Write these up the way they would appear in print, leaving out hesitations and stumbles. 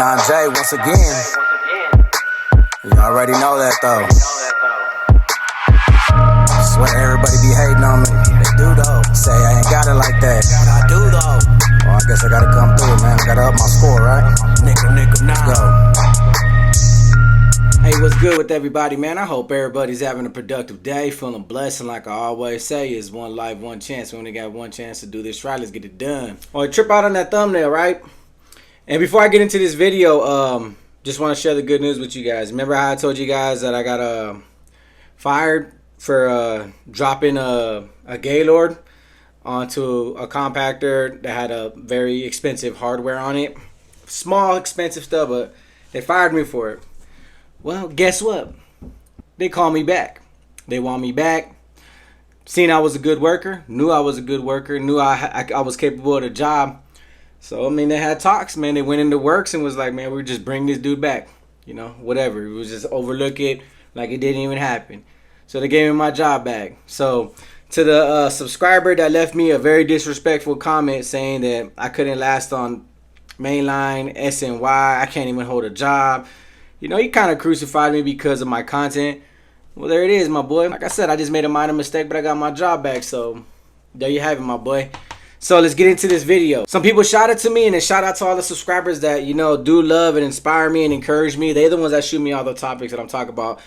J once again. You already know that though. Swear everybody be hating on me. They do though. Say I ain't got it like that. I do though. Well, I guess I gotta come through, man. I gotta up my score, right? Nickel, let's go. Hey, what's good with everybody, man? I hope everybody's having a productive day, feeling blessed, and like I always say, is one life, one chance. We only got one chance to do this right. Let's get it done. Well, trip out on that thumbnail, right? And before I get into this video, just want to share the good news with you guys. Remember how I told you guys that I got fired for dropping a Gaylord onto a compactor that had a very expensive hardware on it? Small, expensive stuff, but they fired me for it. Well, guess what? They called me back. They want me back. Seen I was a good worker. Knew I was a good worker. Knew I was capable of the job. So, I mean, they had talks, man. They went into works and was like, man, we're just bring this dude back. You know, whatever. It was just overlook it like it didn't even happen. So, they gave me my job back. So, to the subscriber that left me a very disrespectful comment saying that I couldn't last on mainline, SNY, I can't even hold a job. You know, he kind of crucified me because of my content. Well, there it is, my boy. Like I said, I just made a minor mistake, but I got my job back. So, there you have it, my boy. So, let's get into this video. Some people shouted to me, and then shout out to all the subscribers that, you know, do love and inspire me and encourage me. They're the ones that shoot me all the topics that I'm talking about.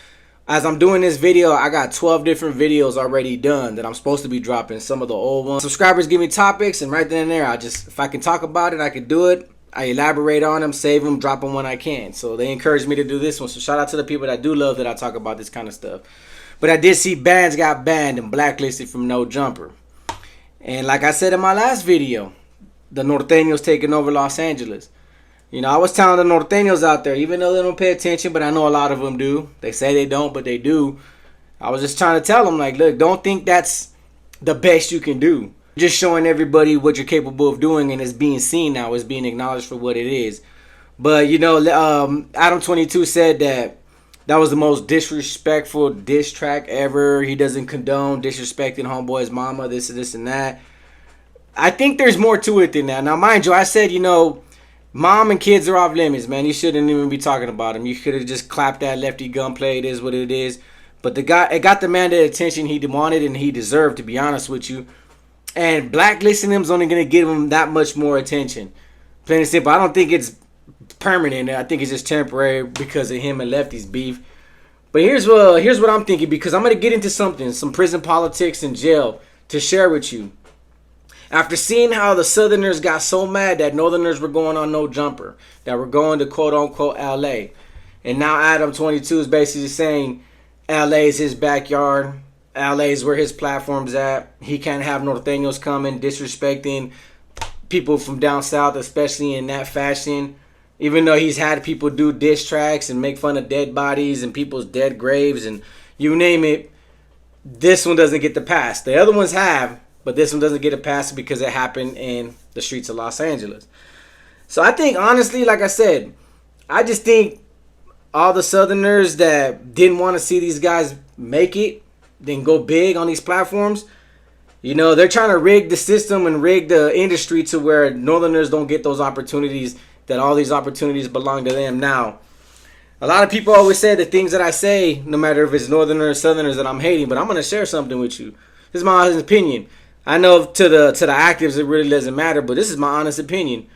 As I'm doing this video, I got 12 different videos already done that I'm supposed to be dropping. Some of the old ones. Subscribers give me topics, and right then and there, if I can talk about it, I can do it. I elaborate on them, save them, drop them when I can. So they encouraged me to do this one. So shout out to the people that do love that I talk about this kind of stuff. But I did see bands got banned and blacklisted from No Jumper. And like I said in my last video, the Nortenos taking over Los Angeles. You know, I was telling the Nortenos out there, even though they don't pay attention, but I know a lot of them do. They say they don't, but they do. I was just trying to tell them, like, look, don't think that's the best you can do. Just showing everybody what you're capable of doing, and it's being seen now. It's being acknowledged for what it is. But, you know, Adam22 said that was the most disrespectful diss track ever. He doesn't condone disrespecting homeboy's mama, this and that. I think there's more to it than that. Now, mind you, I said, you know, mom and kids are off limits, man. You shouldn't even be talking about them. You could have just clapped that lefty gunplay. It is what it is. But it got the man the attention he wanted and he deserved, to be honest with you. And blacklisting him is only going to give him that much more attention. Plain and simple. I don't think it's permanent. I think it's just temporary because of him and Lefty's beef. But here's what I'm thinking, because I'm going to get into some prison politics and jail to share with you. After seeing how the Southerners got so mad that Northerners were going on No Jumper, that were going to quote-unquote LA. And now Adam22 is basically saying LA is his backyard. LA is where his platform's at. He can't have Nortenos coming, disrespecting people from down south, especially in that fashion. Even though he's had people do diss tracks and make fun of dead bodies and people's dead graves and you name it, this one doesn't get the pass. The other ones have, but this one doesn't get a pass because it happened in the streets of Los Angeles. So I think, honestly, like I said, I just think all the Southerners that didn't want to see these guys make it, then go big on these platforms, you know, they're trying to rig the system and rig the industry to where Northerners don't get those opportunities, that all these opportunities belong to them. Now, a lot of people always say the things that I say, no matter if it's Northerners or Southerners, that I'm hating, but I'm going to share something with you. This is my honest opinion. I know to the actives it really doesn't matter, but this is my honest opinion.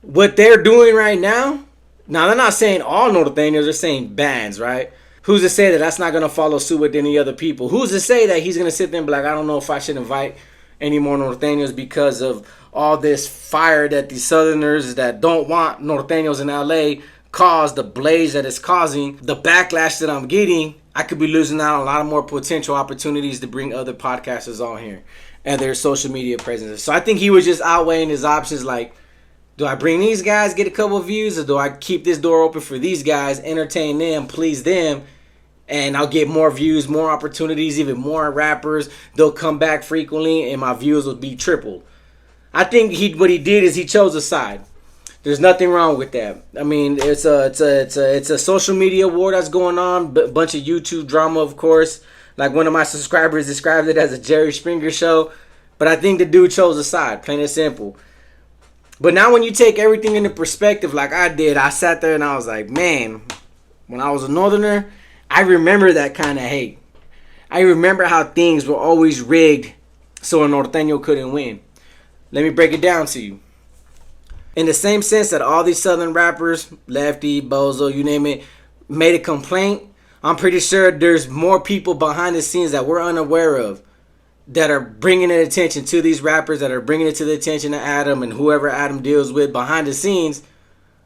What they're doing right now they're not saying all Norteños, they're saying bands, right? Who's to say that that's not going to follow suit with any other people? Who's to say that he's going to sit there and be like, I don't know if I should invite any more Norteños because of all this fire that these Southerners that don't want Norteños in LA cause, the blaze that it's causing, the backlash that I'm getting. I could be losing out on a lot of more potential opportunities to bring other podcasters on here and their social media presence. So I think he was just outweighing his options, like, do I bring these guys, get a couple of views, or do I keep this door open for these guys, entertain them, please them, and I'll get more views, more opportunities, even more rappers. They'll come back frequently, and my views will be tripled. I think what he did is he chose a side. There's nothing wrong with that. I mean, it's a social media war that's going on, a bunch of YouTube drama, of course. Like one of my subscribers described it as a Jerry Springer show, but I think the dude chose a side, plain and simple. But now when you take everything into perspective like I did, I sat there and I was like, man, when I was a Northerner, I remember that kind of hate. I remember how things were always rigged so a Norteño couldn't win. Let me break it down to you. In the same sense that all these Southern rappers, Lefty, Bozo, you name it, made a complaint, I'm pretty sure there's more people behind the scenes that we're unaware of that are bringing attention to these rappers, that are bringing it to the attention of Adam and whoever Adam deals with behind the scenes.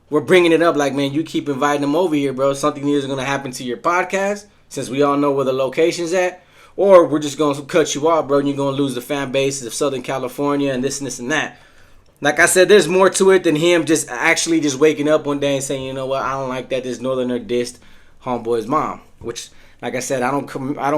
We're bringing it up like, man, you keep inviting them over here, bro. Something is going to happen to your podcast since we all know where the location's at. Or we're just going to cut you off, bro, and you're going to lose the fan base of Southern California and this and that. Like I said, there's more to it than him just actually just waking up one day and saying, you know what, I don't like that this Northerner dissed Homeboy's mom. Which, like I said, I don't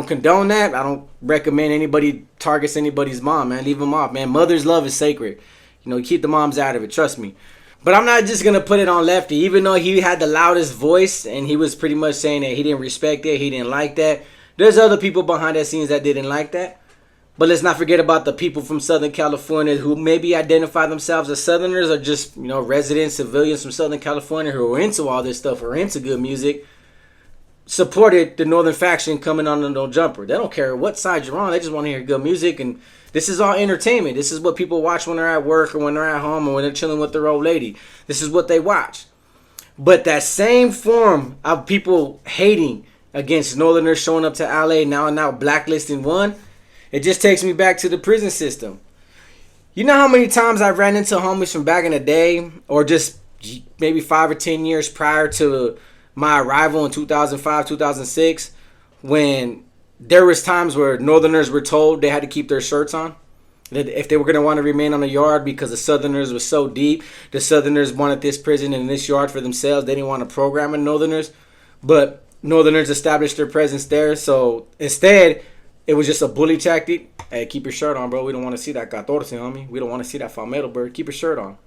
condone that. I don't recommend anybody targets anybody's mom, man. Leave them off, man. Mother's love is sacred. You know, keep the moms out of it. Trust me. But I'm not just going to put it on Lefty. Even though he had the loudest voice and he was pretty much saying that he didn't respect it, he didn't like that. There's other people behind the scenes that didn't like that. But let's not forget about the people from Southern California who maybe identify themselves as Southerners or just, you know, residents, civilians from Southern California who are into all this stuff or into good music. Supported the Northern faction coming on the No Jumper. They don't care what side you're on. They just want to hear good music. And this is all entertainment. This is what people watch when they're at work or when they're at home or when they're chilling with their old lady. This is what they watch. But that same form of people hating against Northerners showing up to LA now blacklisting one, it just takes me back to the prison system. You know how many times I ran into homies from back in the day or just maybe 5 or 10 years prior to my arrival in 2005, 2006, when there was times where Northerners were told they had to keep their shirts on. That if they were going to want to remain on the yard because the Southerners were so deep, the Southerners wanted this prison and this yard for themselves. They didn't want to program in Northerners, but Northerners established their presence there. So instead, it was just a bully tactic. Hey, keep your shirt on, bro. We don't want to see that 14, homie. We don't want to see that Falmetto bird. Keep your shirt on.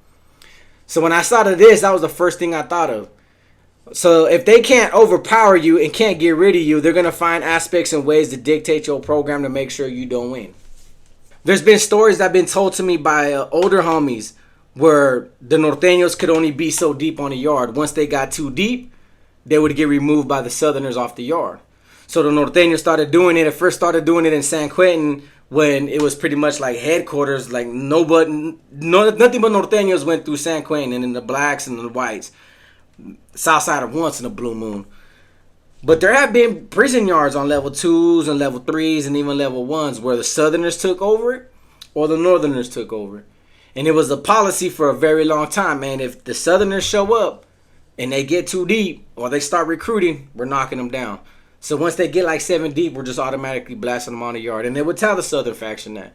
So when I saw this, that was the first thing I thought of. So if they can't overpower you and can't get rid of you, they're going to find aspects and ways to dictate your program to make sure you don't win. There's been stories that have been told to me by older homies where the Norteños could only be so deep on the yard. Once they got too deep, they would get removed by the Southerners off the yard. So the Norteños started doing it. It first started doing it in San Quentin when it was pretty much like headquarters. Like nothing but Norteños went through San Quentin, and then the blacks and the whites. South side of once in a blue moon. But there have been prison yards on level 2s and level 3s and even level 1s where the Southerners took over it or the Northerners took over it. And it was a policy for a very long time, man. If the Southerners show up and they get too deep or they start recruiting, we're knocking them down. So once they get like 7 deep, we're just automatically blasting them on the yard. And they would tell the Southern faction that.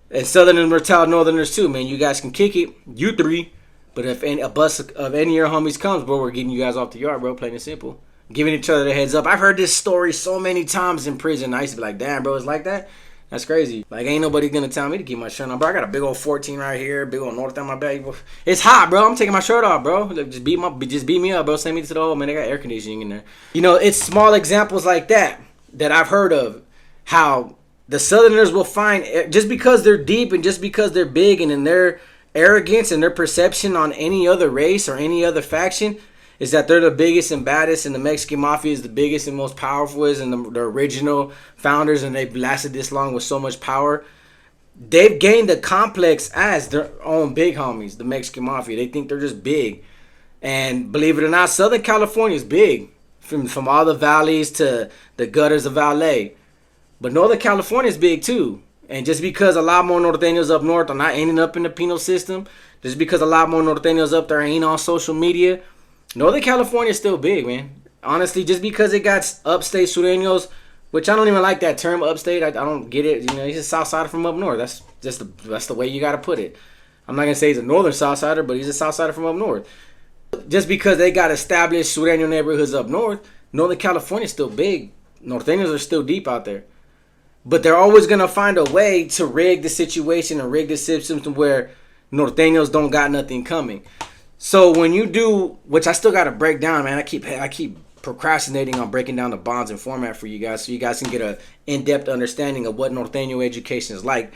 And Southerners would tell Northerners too, man, you guys can kick it, you 3. But if a bus of any of your homies comes, bro, we're getting you guys off the yard, bro, plain and simple. Giving each other the heads up. I've heard this story so many times in prison. I used to be like, damn, bro, it's like that? That's crazy. Like, ain't nobody going to tell me to keep my shirt on, bro. I got a big old 14 right here, big old North on my back. It's hot, bro. I'm taking my shirt off, bro. Just beat me up, bro. Send me to the hole, man. They got air conditioning in there. You know, it's small examples like that I've heard of. How the Southerners will find, just because they're deep and just because they're big and in their arrogance and their perception on any other race or any other faction is that they're the biggest and baddest, and the Mexican Mafia is the biggest and most powerful, and the original founders, and they've lasted this long with so much power. They've gained the complex as their own big homies, the Mexican Mafia. They think they're just big. And believe it or not, Southern California is big. From all the valleys to the gutters of LA. But Northern California is big too. And just because a lot more Norteños up north are not ending up in the penal system, just because a lot more Norteños up there ain't on social media, Northern California is still big, man. Honestly, just because it got upstate Sureños, which I don't even like that term, upstate. I don't get it. You know, he's a South Sider from up north. That's the way you got to put it. I'm not gonna say he's a Northern South Sider, but he's a South Sider from up north. Just because they got established Sureño neighborhoods up north, Northern California is still big. Norteños are still deep out there. But they're always going to find a way to rig the situation and rig the system to where Norteños don't got nothing coming. So when you do, which I still got to break down, man. I keep procrastinating on breaking down the bonds and format for you guys so you guys can get a in-depth understanding of what Norteño education is like.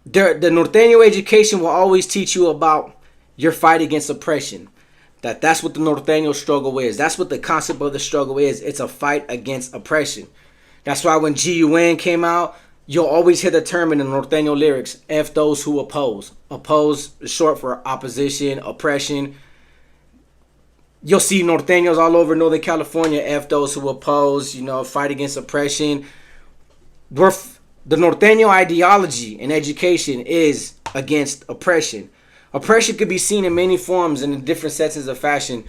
The Norteño education will always teach you about your fight against oppression. That's what the Norteño struggle is. That's what the concept of the struggle is. It's a fight against oppression. That's why when GUN came out, you'll always hear the term in the Norteño lyrics, F those who oppose. Oppose is short for opposition, oppression. You'll see Norteños all over Northern California, F those who oppose, fight against oppression. The Norteño ideology and education is against oppression. Oppression could be seen in many forms and in different settings of fashion.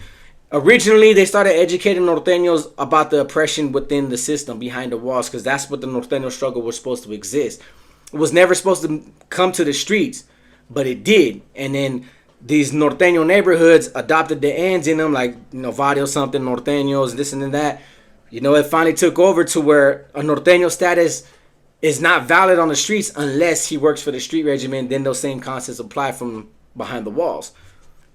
Originally, they started educating Norteños about the oppression within the system, behind the walls, because that's what the Norteño struggle was supposed to exist. It was never supposed to come to the streets, but it did. And then these Norteño neighborhoods adopted the ends in them, like, Barrio something, Norteños, this and that. It finally took over to where a Norteño status is not valid on the streets unless he works for the street regiment. Then those same concepts apply from behind the walls.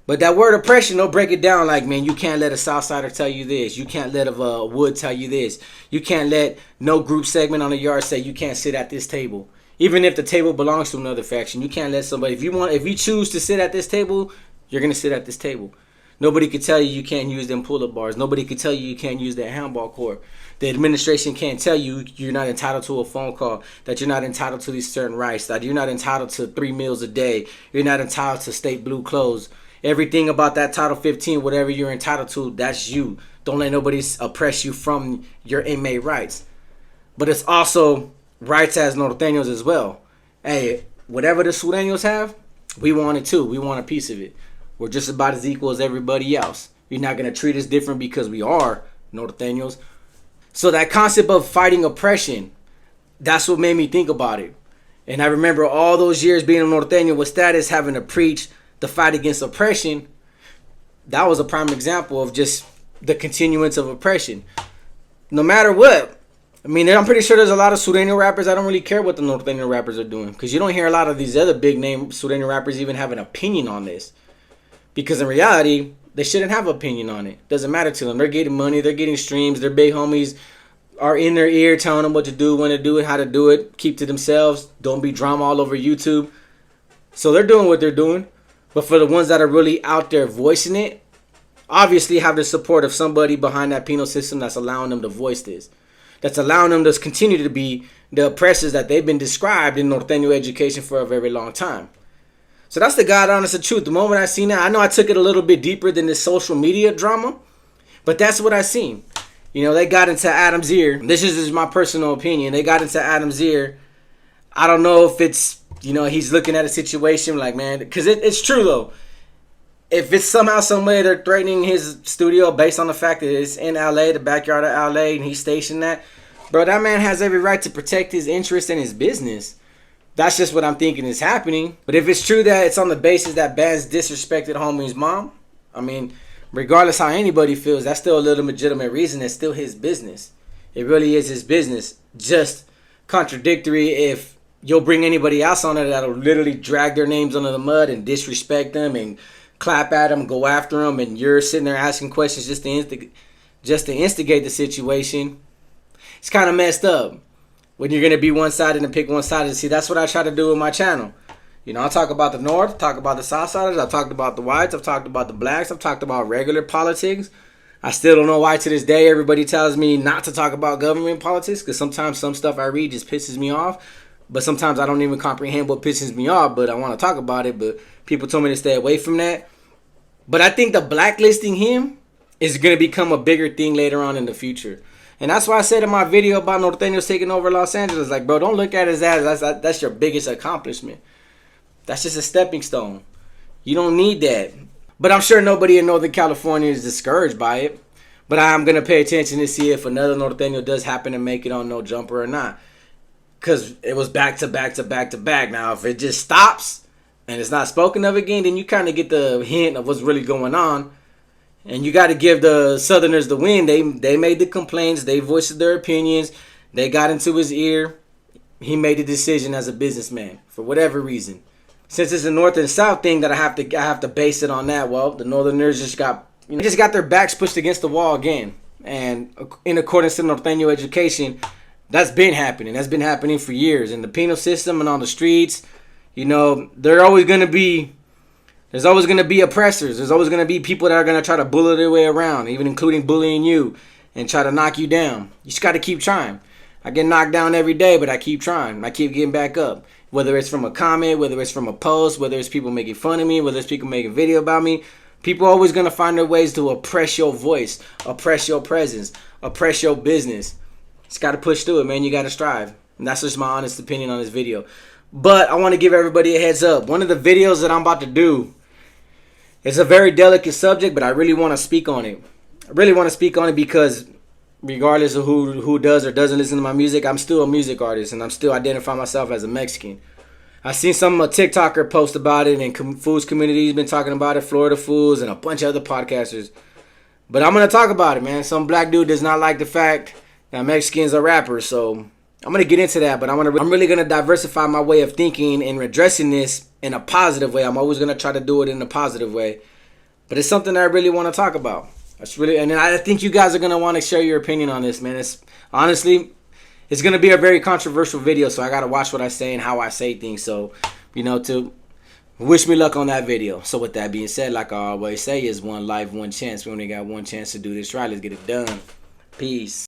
But that word oppression, they'll break it down like, man, you can't let a Southsider tell you this. You can't let a Wood tell you this. You can't let no group segment on the yard say you can't sit at this table. Even if the table belongs to another faction, you can't let somebody, if you choose to sit at this table, you're going to sit at this table. Nobody could tell you can't use them pull-up bars. Nobody could tell you can't use that handball court. The administration can't tell you you're not entitled to a phone call, that you're not entitled to these certain rights, that you're not entitled to 3 meals a day, you're not entitled to state blue clothes. Everything about that Title 15, whatever you're entitled to, that's you. Don't let nobody oppress you from your inmate rights. But it's also rights as Norteños as well. Hey, whatever the Sureños have, we want it too. We want a piece of it. We're just about as equal as everybody else. You're not going to treat us different because we are Norteños. So that concept of fighting oppression, that's what made me think about it. And I remember all those years being a Norteño with status, having to preach the fight against oppression. That was a prime example of just the continuance of oppression. No matter what. I mean, I'm pretty sure there's a lot of Sureño rappers. I don't really care what the Norteño rappers are doing, because you don't hear a lot of these other big name Sureño rappers even have an opinion on this. Because in reality, they shouldn't have an opinion on it. Doesn't matter to them. They're getting money. They're getting streams. Their big homies are in their ear telling them what to do, when to do it, how to do it. Keep to themselves. Don't be drama all over YouTube. So they're doing what they're doing. But for the ones that are really out there voicing it, obviously have the support of somebody behind that penal system that's allowing them to voice this. That's allowing them to continue to be the oppressors that they've been described in Norteño education for a very long time. So that's the God honest truth. The moment I seen that, I know I took it a little bit deeper than this social media drama, but that's what I seen. They got into Adam's ear. This is just my personal opinion. They got into Adam's ear. I don't know if it's, he's looking at a situation like, man, because it's true though. If it's somehow, some way they're threatening his studio based on the fact that it's in LA, the backyard of LA, and he's stationed that, bro, that man has every right to protect his interest in his business. That's just what I'm thinking is happening. But if it's true that it's on the basis that Baz disrespected homie's mom, I mean, regardless how anybody feels, that's still a little legitimate reason. It's still his business. It really is his business. Just contradictory if you'll bring anybody else on it that'll literally drag their names under the mud and disrespect them and clap at them, go after them, and you're sitting there asking questions just to instigate the situation. It's kind of messed up when you're going to be one-sided and pick one side. See, that's what I try to do with my channel. I talk about the North, talk about the Southsiders, I've talked about the whites, I've talked about the blacks, I've talked about regular politics. I still don't know why to this day everybody tells me not to talk about government politics, because sometimes some stuff I read just pisses me off. But sometimes I don't even comprehend what pisses me off, but I want to talk about it. But people told me to stay away from that. But I think the blacklisting him is going to become a bigger thing later on in the future. And that's why I said in my video about Norteños taking over Los Angeles, like, bro, don't look at it as that's your biggest accomplishment. That's just a stepping stone. You don't need that. But I'm sure nobody in Northern California is discouraged by it. But I'm going to pay attention to see if another Norteño does happen to make it on No Jumper or not. Because it was back to back to back to back. Now, if it just stops and it's not spoken of again, then you kind of get the hint of what's really going on. And you got to give the Southerners the win. They made the complaints. They voiced their opinions. They got into his ear. He made a decision as a businessman for whatever reason. Since it's a North and South thing that I have to base it on that. Well, the Northerners just got their backs pushed against the wall again. And in accordance to Norteño education, that's been happening. That's been happening for years in the penal system and on the streets. You know, there's always gonna be oppressors. There's always gonna be people that are gonna try to bully their way around, even including bullying you and try to knock you down. You just gotta keep trying. I get knocked down every day, but I keep trying. I keep getting back up. Whether it's from a comment, whether it's from a post, whether it's people making fun of me, whether it's people making a video about me, people are always gonna find their ways to oppress your voice, oppress your presence, oppress your business. Just gotta push through it, man. You gotta strive. And that's just my honest opinion on this video. But I want to give everybody a heads up. One of the videos that I'm about to do is a very delicate subject, but I really want to speak on it. I really want to speak on it because regardless of who does or doesn't listen to my music, I'm still a music artist, and I'm still identifying myself as a Mexican. I seen some TikToker post about it, and Foods Community has been talking about it, Florida Foods, and a bunch of other podcasters. But I'm going to talk about it, man. Some black dude does not like the fact that Mexicans are rappers, so I'm going to get into that, but I'm really going to diversify my way of thinking and addressing this in a positive way. I'm always going to try to do it in a positive way. But it's something that I really want to talk about. And I think you guys are going to want to share your opinion on this, man. It's going to be a very controversial video, so I got to watch what I say and how I say things. So, to wish me luck on that video. So with that being said, like I always say, is one life, one chance. We only got one chance to do this right. Let's get it done. Peace.